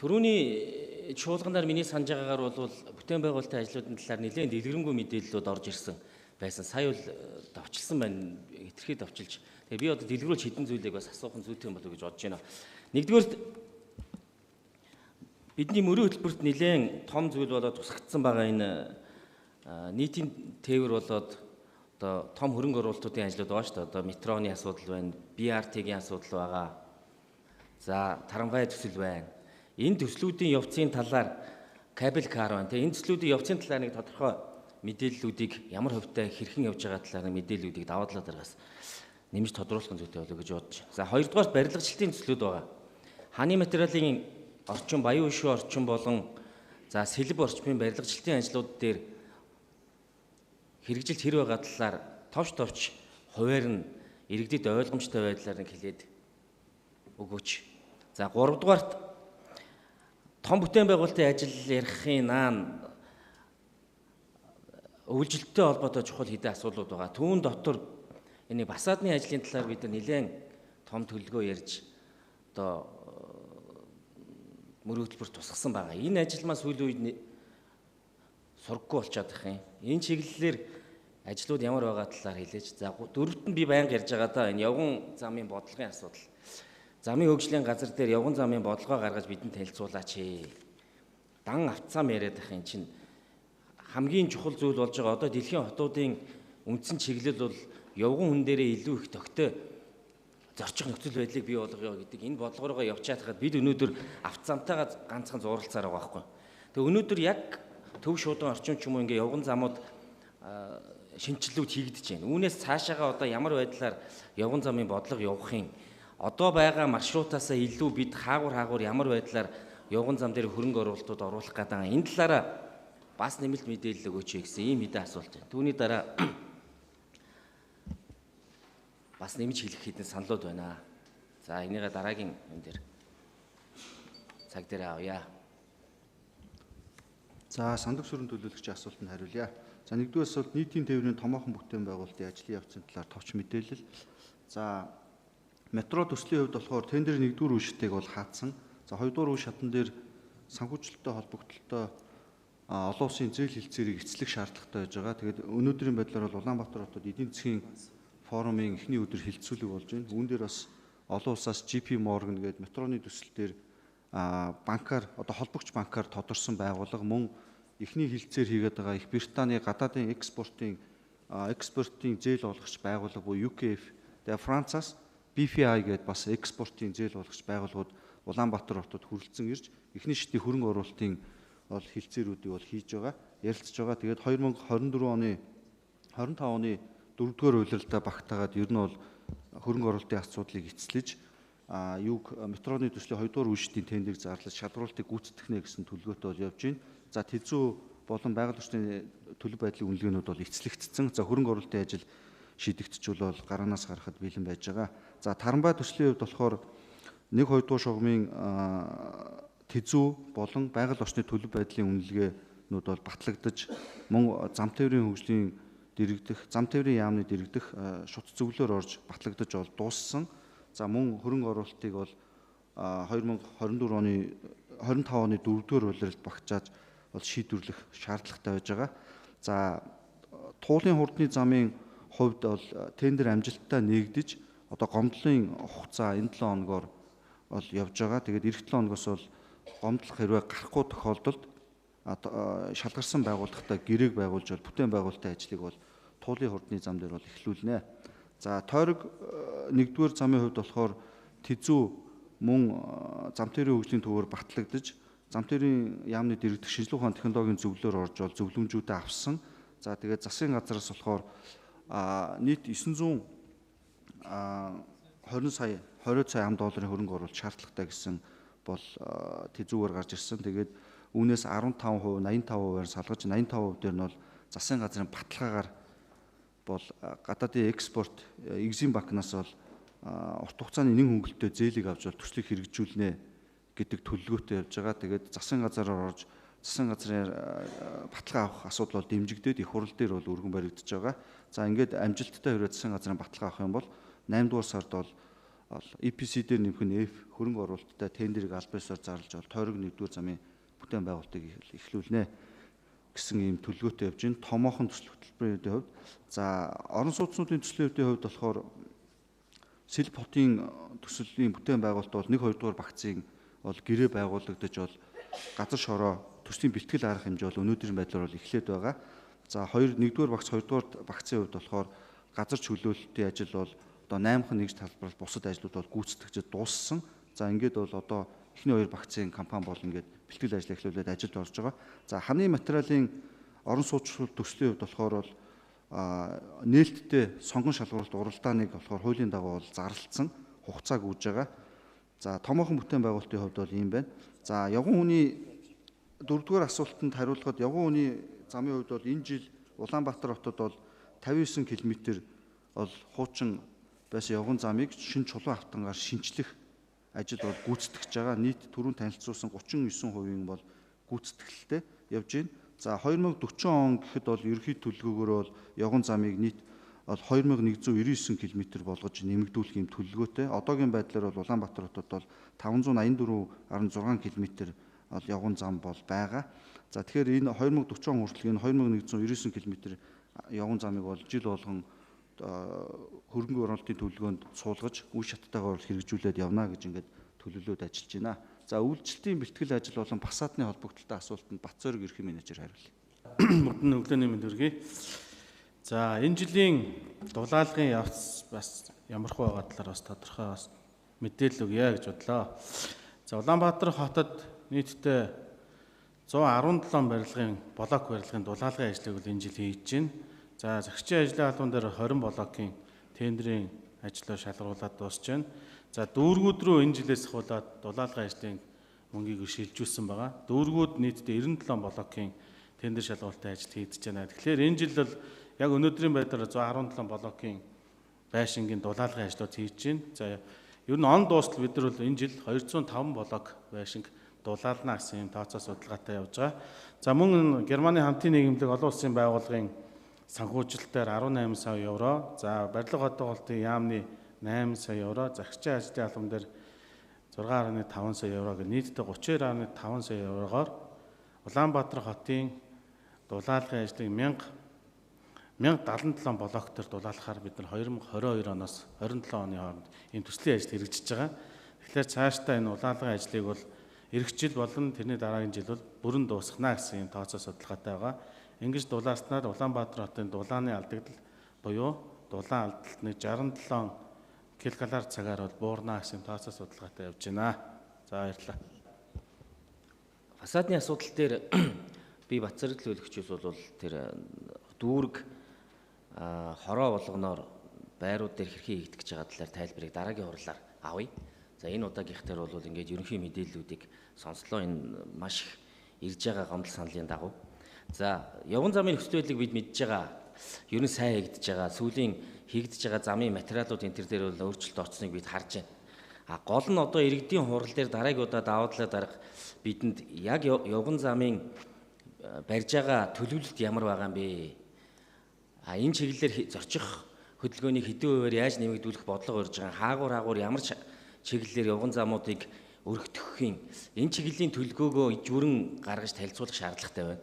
Төрөүний чуулганаар миний санаж байгаагаар бол бүтээн байгуулалтын ажлуудын талаар нэлээд дэлгэрэнгүй мэдээллүүд орж ирсэн байсан. Сая бол давчилсан байна. Хэтэрхий давчилж. Тэгээ би одоо дэлгэрүүлж хэдэн зүйлийг бас асуухан зүйтэй юм болов уу гэж бодож байна. Нэгдүгээр бидний мөрийн хөтөлбөрт нэлээд том зүйл болоод тусгагдсан байгаа энэ нийтийн тээвэр болоод одоо том хөрөнгө оруулалтуудын ажлууд байгаа шүү дээ. Одоо метроны асуудал байна, BRT-гийн асуудал байгаа. За трамвай төсөл байна. Энэ төслүүдийн явцын талаар кабель кар байна. Тэгээ энэ төслүүдийн явцын талаар нэг тодорхой мэдээллүүдийг ямар хувьтай хэрхэн явж байгаа талаар мэдээллүүдийг даваадлаа дараагаас нэмж тодруулах зүйтэй болов гэж бодож. За хоёрдугаар барилгачлалтын төслүүд байгаа. Хааны материалын орчин, баян хөшөө орчин болон за сэлб орчмын барилгачлалтын ажлууд дээр хэрэгжилт хэр байгаа талаар товч хуваар нь иргэдэд ойлгомжтой байдлаар нэг хэлээд өгөөч. За 3 дугаарт том бүтээн байгуулалтын ажил ярихын наан өвлжилттэй холбоотой чухал хэдэн асуудлууд байгаа. Түүн дотор энэ басаадны ажлын талаар бид нэлээд том төлөвлөгөө ярьж одоо мөрийн хөтөлбөр тусгасан байгаа. Энэ ажил маань сүүлийн үед сургаггүй болчиход байгаа юм. Энэ чиглэлээр ажлууд ямар байгаа талаар хэлээч. За дөрөвт нь би байнга ярьж байгаа даа энэ явган замын бодлогын асуудал. Замын хөгжлийн газар дээр явган замын бодлогоо гаргаж бидэнд танилцуулаач. Дан автцаам яриад байх юм чинь хамгийн чухал зүйл болж байгаа. Одоо дэлхийн хотуудын үндсэн чиглэл бол явган хүн дээрээ илүү их тогттой зорчих нөхцөл байдлыг бий болгоё гэдэг энэ бодлогоороо явчаад хахад бид өнөөдөр автцаамтайгаа ганцхан зууралцаар байгаа байхгүй. Тэгээ өнөөдөр яг төв шуудан орчин ч юм уу ингээ явган замууд шинжилүүд хийгдэж байна. Үүнээс цаашаага одоо ямар байдлаар явган замын бодлого явахын одоо байгаа маршрутаасаа илүү бид хаагур ямар байдлаар явган зам дээр хөрөнгө оруулалтууд оруулах гэдэг энэ талаараа бас нэмэлт мэдээлэл өгөөч гэсэн ийм хэдэн асуулт байна. Түүний дараа бас нэмж хэлэх хэдэн саналуд байна. За энийгээ дараагийн юм дээр цаг дээр авъя. За сандаг сүрэн төлөөлөгчийн асуултанд хариулъя. За нэгдүгээр асуулт нийтийн тээврийн томоохон бүтээн байгуулалтын ажлын явцын талаар товч мэдээлэл. За метро төслийн хувьд болохоор тендер нэгдүгээр үе шатыг бол хаацсан. За хоёрдугаар үе шатн дээр санхүүжилттэй холбогдлолтой олон улсын зээл хэлцээрийг эцлэх шаардлагатай байж байгаа. Тэгээд өнөөдрийн байдлаар бол Улаанбаатар хотод эдийн засгийн форумын эхний өдөр хилцүүлэг болж байна. Үүн дээр бас олон улсаас JP Morgan гээд метроны төсөл дээр банкар одоо холбогч банкар тодорсон байгууллага мөн эхний хилцээр хийгээд байгаа Их Британий гадаадын экспортын зээл олгогч байгууллага буюу UKF, тэгээ Францаас BPI гээд бас экспортын зээл олгогч байгууллагууд Улаанбаатар хотод хүрэлцэн ирж эхний шатны хөрөнгө оруулалтын бол хилцээрүүдийг бол хийж байгаа, ярилцж байгаа. Тэгээд 2024 оны 25 оны 4-р үйлрэлтэй багтаагаад ер нь бол хөрөнгө оруулалтын асуудлыг эцэлж метроны төслийн 2-р үе шатны тендерийг зарлаж шалгуулалтыг гүйцэтгэх нэ гэсэн төлөвлөгөөтэй бол явж байна. За тэзүү болон байгаль орчны төлөв байдлын үнэлгээнүүд бол эцлэгдсэн. За хөрөнгө оруулалтын ажил шийдэгдчихвэл гараанаас гарахад бэлэн байж байгаа. За Таранбай төслийн хувьд болохоор 1-2 дугаар шугамын тэзүү болон байгаль орчны төлөв байдлын үнэлгээнүүд бол батлагдаж мөн зам тээврийн хөгжлийн дэрэгдэх, зам тээврийн яамны дэрэгдэх шут зөвлөөр орж батлагдаж бол дууссан. За мөн хөрөнгө оруулалтыг бол 2024 оны 25 оны 4-р улиралд багтааж бол шийдвэрлэх шаардлагатай байж байгаа. За туулын хурдны замын хувьд бол тендер амжилттай нэгдэж одоо гомдлын хугацаа энэ 7 хоногоор бол явж байгаа. Тэгээд эх 7 хоногоос бол гомдлох хэрвээ гарахгүй тохиолдолд шалгарсан байгууллагатай гэрээг байгуулж бол бүтээн байгуулалтын ажлыг бол туулын хурдны зам дээр бол эхлүүлнэ. За тойрог 1-р замын хувьд болохоор тэзүү мөн зам тээврийн хөгжлийн төвөөр батлагдаж зам тээврийн яамны дэрэгдэх шинжилгээ ухааны технологийн зөвлөөр орж бол зөвлөмжүүдээ авсан. За тэгээд засгийн газраас болохоор нийт 920 сая $20 хөрөнгө оруулалт шаардлагатай гэсэн бол тэзүүгээр гарч ирсэн. Тэгээд үүнээс 15%, 85%-аар салгаж 85% дээр нь бол засгийн газрын баталгаагаар бол гадаадын экспорт Exim банкнаас бол урт хугацааны нэн хөнгөлөлтөй зээлийг авч бол төслийг хэрэгжүүлнэ гэдэг төлөвлөгөөтэй явж байгаа. Тэгээд засгийн газараар орж засгийн газрын баталгаа авах асуудал бол дэмжигдээд их хурал дээр бол өргөн баригдаж байгаа. За ингээд амжилттай хэрэг засгийн газрын баталгаа авах юм бол 8 дугаар сард бол EPC дээр нэмэх нь F хөрөнгө оруулалттай тендерийг аль биесээр зарлаж бол тойрог 1-р замын бүтээн байгуулалтыг эхлүүлнэ гэсэн ийм төлөвлөгөөтэй явж байна. Томоохон төсөл хөтөлбөрийн хувьд за орон сууцнуудын төслийн хувьд болохоор Сэлб хотын төслийн бүтээн байгуулалт бол 1-2 дугаар багцын бол гэрээ байгуулагдаж бол газар шороо төслийн бэлтгэл арга хэмжээ бол өнөөдрийн байдлаар бол эхлээд байгаа. За 1-р багц 2-р багцын хувьд болохоор газар чөлөөлөлтийн ажил бол одоо 8хан нэгж талбарт бусад ажлууд бол гүйцэтгэж дууссан. За ингээд бол одоо эхний 2 багцын компани бол ингээд бэлтгэл ажил эхлүүлээд ажилд орж байгаа. За ханы материалын орон сууцлал төслийн хувьд болохоор бол нээлттэй сонгон шалгуулалт уралдааныг болохоор хуулийн дагуу бол зарлалцсан хугацааг үүж байгаа. За томоохон бүтээн байгуулалтын хувьд бол ийм байна. За явган хүний 4-р асуултанд хариулахад явган хүний замын хувьд бол энэ жил Улаанбаатар хотод бол 59 км бол хуучин байсан явган замыг шинэ чулуун автангаар шинчлэх ажил бол гүйцэтгэж байгаа. Нийт түрүүн танилцуулсан 39% бол гүйцэтгэлтэй явж байна. За 2040 он гэхэд бол ерөнхий төлөвлөгөөгөөр бол явган замыг нийт бол 2199 км болгож нэмэгдүүлэх юм төлөвлөгөөтэй. Одоогийн байдлаар бол Улаанбаатар хотод бол 584.6 км бол явган зам бол байгаа. За тэгэхээр энэ 2040 он хүртэл энэ 2199 км явган замыг бол жил болгон хөрөнгө оруулалтын төлөвлөгөөнд суулгаж үе шаттайгаар хэрэгжүүлээд явна гэж ингээд төлөвлөд ажиллаж байна. За үйлчлэлтийн бэлтгэл ажил болон фасадны холбогдлолтой асуултанд Батцорг ерхий менежер хариулъя. Мөрдөн өглөөний мэнд хүргэе. За энэ жилийн дулаалгын явц бас ямархуу байгаа талаар бас тодорхой бас мэдээлэл өгье гэж бодлоо. За Улаанбаатар хотод нийтдээ 117 барилгын блок барилгын дулаалгын ажлыг бол энэ жил хийж байна. За зохицын ажлын албан дээр 20 блокийн тендерийн ажлаа шалгаруулад дуусж байна. За дүүргүүд рүү энэ жилээс хавуулаад дулаалгын ажлын мөнгийг шилжүүлсэн байгаа. Дүүргүүд нийтдээ 97 блокийн тендер шалгуулалтын ажил хийгдэж байна. Тэгэхээр энэ жил бол яг өнөөдрийн байдлаар 117 блокийн байшингийн дулаалгын ажлууд хийж байна. За ер нь он дуустал бид нар бол энэ жил 205 блок байшинг дулаална гэсэн юм тооцоо судалгаатай явж байгаа. За мөн Германы хамтын нийгэмлэг олон улсын байгууллагын санхүүжилтээр 18 сая евро, за барилга хотын яамны 8 сая евро, зохицын ажлын албан дээр 6.5 сая евро гэх нийтдээ 32.5 сая еврогоор Улаанбаатар хотын дулаалгын ажлыг 1077 блоктор дулаалгахаар бид нар 2022 оноос 27 оны хооронд энэ төслийн ажил хэрэгжиж байгаа. Тэгэхээр цаашдаа энэ дулаалгын ажлыг бол эх жил болон тэрний дараагийн жил бол бүрэн дуусгана гэсэн юм тооцоо судалгаатай байгаа. Ингэж дулааснаар Улаанбаатар хотын дулааны алдагдал буюу дулаан алдалт нэг 67 ккал цагаар бол буурна гэсэн тооцоо судалгаатай явж байна. За баярлалаа. Фасадны асуудал дээр би Батцорг төлөөлөгчөөс бол тэр дүүрэг хороо болгоноор байрууд дээр хэрхэн хийгдэж байгаа талаар тайлбарыг дараагийн хурлаар авъя. За энэ удаагийнх дээр бол ингээд ерөнхий мэдээллүүдийг сонслоо. Энэ маш их ирж байгаа гомдол саналын дагуу. За явган замын нөхцөл байдлыг бид мэдж байгаа. Ер нь сайн хийгдэж байгаа. Сүүлийн хийгдэж байгаа замын материалууд энэ төр дээр бол өөрчлөлт орсныг бид харж байна. Гол нь одоо иргэдийн хурал дээр дараагийн удаа даваа талаа дарга бидэнд яг явган замын барьж байгаа төлөвлөлт ямар байгаа юм бэ? Энэ чиглэлээр зорчих хөдөлгөөнийг хэдэн хувиар яаж нэмэгдүүлэх бодлого урьж байгаа? Хаагур ямар чиглэлээр явган замуудыг өргөдөхөх юм? Энэ чиглэлийн төлөвлөгөөгөө журэн гаргаж танилцуулах шаардлагатай байна.